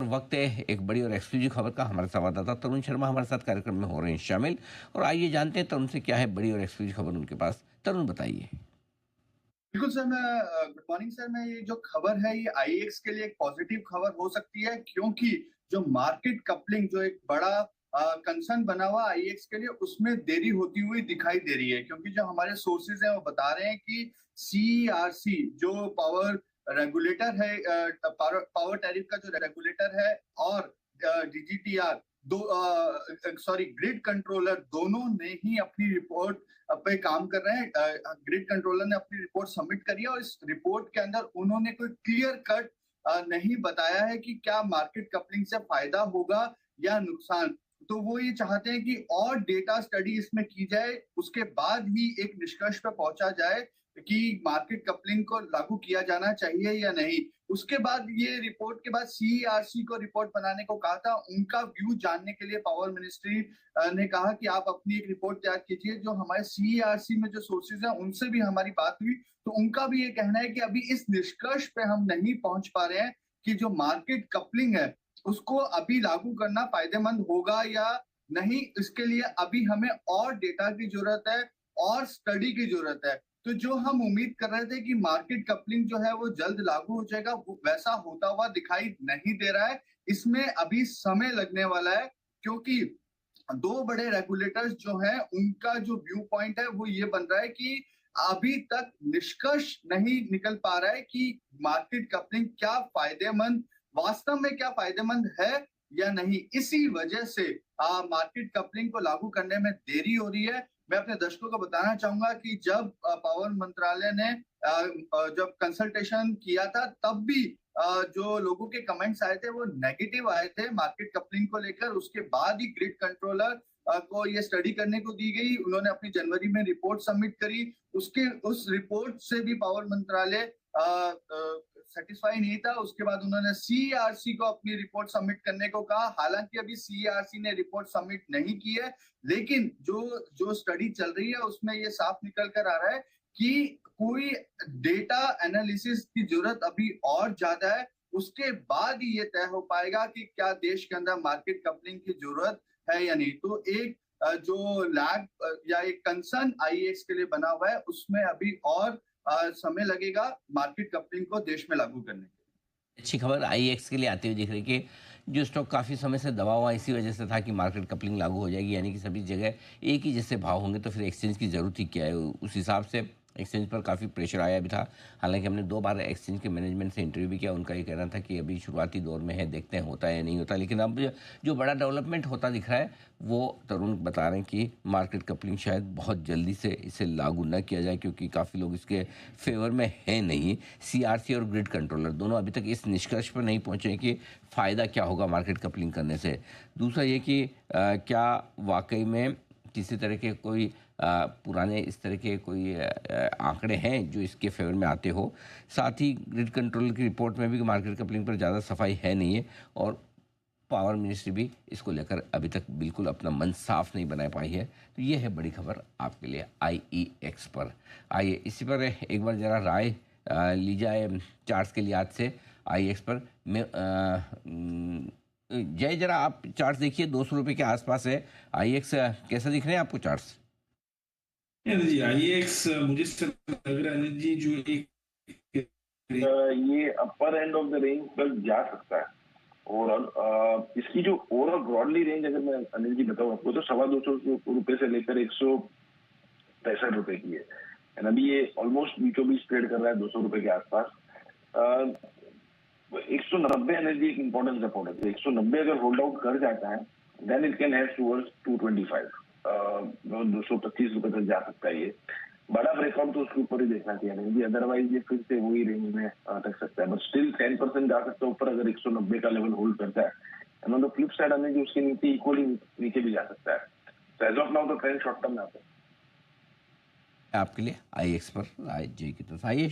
वक्त है एक बड़ी और एक्सक्लूसिव खबर का। हमारे संवाददाता तरुण शर्मा हमारे साथ कार्यक्रम में हो रहे हैं शामिल, और आइए जानते हैं तरुण से क्या है बड़ी और एक्सक्लूसिव खबर उनके पास। तरुण बताइए। बिल्कुल सर, मैं गुड मॉर्निंग सर। मैं ये जो खबर है ये आईएक्स के लिए एक पॉजिटिव खबर हो सकती है, क्योंकि जो मार्केट कपलिंग जो एक बड़ा कंसर्न बना हुआ आईएक्स के लिए, उसमें देरी होती हुई दिखाई दे रही है। क्योंकि जो हमारे सोर्सेज हैं वो बता रहे हैं कि सीईआरसी जो पावर रेगुलेटर है, पावर टैरिफ का जो रेगुलेटर है, और डीजीटीआर दो सॉरी ग्रिड कंट्रोलर, दोनों ने ही अपनी रिपोर्ट पे काम कर रहे हैं। ग्रिड कंट्रोलर ने अपनी रिपोर्ट सबमिट करी है, और इस रिपोर्ट के अंदर उन्होंने कोई क्लियर कट नहीं बताया है कि क्या मार्केट कपलिंग से फायदा होगा या नुकसान। तो वो ये चाहते हैं कि और डेटा स्टडी इसमें की जाए, उसके बाद ही एक निष्कर्ष पे पहुंचा जाए कि मार्केट कपलिंग को लागू किया जाना चाहिए या नहीं। उसके बाद ये रिपोर्ट के बाद सीईआरसी को रिपोर्ट बनाने को कहा था। उनका व्यू जानने के लिए पावर मिनिस्ट्री ने कहा कि आप अपनी एक रिपोर्ट तैयार कीजिए। जो हमारे सीईआरसी में जो सोर्सेज हैं उनसे भी हमारी बात हुई, तो उनका भी ये कहना है कि अभी इस निष्कर्ष पे हम नहीं पहुंच पा रहे हैं कि जो मार्केट कपलिंग है उसको अभी लागू करना फायदेमंद होगा या नहीं। इसके लिए अभी हमें और डेटा की जरूरत है और स्टडी की जरूरत है। तो जो हम उम्मीद कर रहे थे कि मार्केट कपलिंग जो है वो जल्द लागू हो जाएगा, वो वैसा होता हुआ दिखाई नहीं दे रहा है। इसमें अभी समय लगने वाला है, क्योंकि दो बड़े रेगुलेटर्स जो हैं उनका जो व्यू पॉइंट है वो ये बन रहा है कि अभी तक निष्कर्ष नहीं निकल पा रहा है कि मार्केट कपलिंग क्या फायदेमंद, वास्तव में क्या फायदेमंद है या नहीं। इसी वजह से मार्केट कपलिंग को लागू करने में देरी हो रही है। मैं अपने दर्शकों को बताना चाहूंगा कि जब पावर मंत्रालय ने जब कंसल्टेशन किया था, तब भी जो लोगों के कमेंट्स आए थे वो नेगेटिव आए थे मार्केट कपलिंग को लेकर। उसके बाद ही ग्रिड कंट्रोलर को ये स्टडी करने को दी गई। उन्होंने अपनी जनवरी में रिपोर्ट सबमिट करी। उस रिपोर्ट से भी पावर मंत्रालय सेटिस्फाई नहीं था। उसके बाद उन्होंने सीईआरसी को अपनी रिपोर्ट सबमिट करने को कहा। हालांकि अभी सीईआरसी ने रिपोर्ट सबमिट नहीं की है, लेकिन जो जो स्टडी चल रही है उसमें ये साफ निकल कर आ रहा है कि कोई डेटा एनालिसिस की जरूरत अभी और ज्यादा है। उसके बाद ही ये तय हो पाएगा कि क्या देश के अंदर मार्केट कपलिंग की जरूरत है या नहीं। तो एक जो लैग या एक कंसर्न आईएएक्स के लिए बना हुआ है, उसमें अभी और समय लगेगा मार्केट कपलिंग को देश में लागू करने के लिए। अच्छी खबर आईएक्स के लिए आती हुई दिख रही है कि जो स्टॉक काफ़ी समय से दबा हुआ इसी वजह से था कि मार्केट कपलिंग लागू हो जाएगी, यानी कि सभी जगह एक ही जैसे भाव होंगे तो फिर एक्सचेंज की ज़रूरत ही क्या है। उस हिसाब से एक्सचेंज पर काफ़ी प्रेशर आया भी था। हालांकि हमने 2 बार एक्सचेंज के मैनेजमेंट से इंटरव्यू भी किया। उनका ये कहना था कि अभी शुरुआती दौर में है, देखते हैं होता है या नहीं होता। लेकिन अब जो बड़ा डेवलपमेंट होता दिख रहा है वो तरुण बता रहे हैं कि मार्केट कपलिंग शायद बहुत जल्दी से इसे लागू न किया जाए, क्योंकि काफ़ी लोग इसके फेवर में है नहीं। सीआरसी और ग्रिड कंट्रोलर दोनों अभी तक इस निष्कर्ष पर नहीं पहुंचे कि फ़ायदा क्या होगा मार्केट कपलिंग करने से। दूसरा ये कि क्या वाकई में किसी तरह के कोई पुराने इस तरह के कोई आंकड़े हैं जो इसके फेवर में आते हो। साथ ही ग्रिड कंट्रोल की रिपोर्ट में भी मार्केट कपलिंग पर ज़्यादा सफाई है नहीं है, और पावर मिनिस्ट्री भी इसको लेकर अभी तक बिल्कुल अपना मन साफ नहीं बना पाई है। तो ये है बड़ी खबर आपके लिए आईईएक्स पर। आइए इसी पर एक बार ज़रा राय ली जाए चार्ट्स के लिहाज से आईईएक्स पर। मैं जय, जरा आप चार्ट्स देखिए, 200 रुपये के आसपास है आईएक्स। कैसा दिख रहे हैं आपको चार्ट्स? जी आईएक्स मुझे लग रहा है जी जो एक ये अपर एंड ऑफ द रेंज तक जा सकता है। ओवरऑल इसकी जो ओवरऑल ब्रॉडली रेंज अगर मैं अनिल जी बताऊं आपको, तो 225 रुपए से लेकर 163 रुपए की है। एंड अभी ये ऑलमोस्ट बीचों बीच ट्रेड कर रहा है 200 रुपए के आसपास। 190 एनर्जी एक इंपॉर्टेंट सपोर्ट है। 190 अगर होल्ड आउट कर जाता है then it can head towards 225, 225 रुपए तक जा सकता है। ये बड़ा ब्रेकआउट तो उसके ऊपर ही देखना चाहिए नहीं, अदरवाइज ये फिर से वही रेंज में अटक सकता है। बट स्टिल 10% जा सकता है ऊपर अगर 190 का लेवल होल्ड करता है। And on the flip side आने जो उसके नीचे इक्वली नीचे भी जा सकता है। तो as of now the trend short term में आता है आपके लिए आईएक्स पर। आइए जी की तरफ आइए।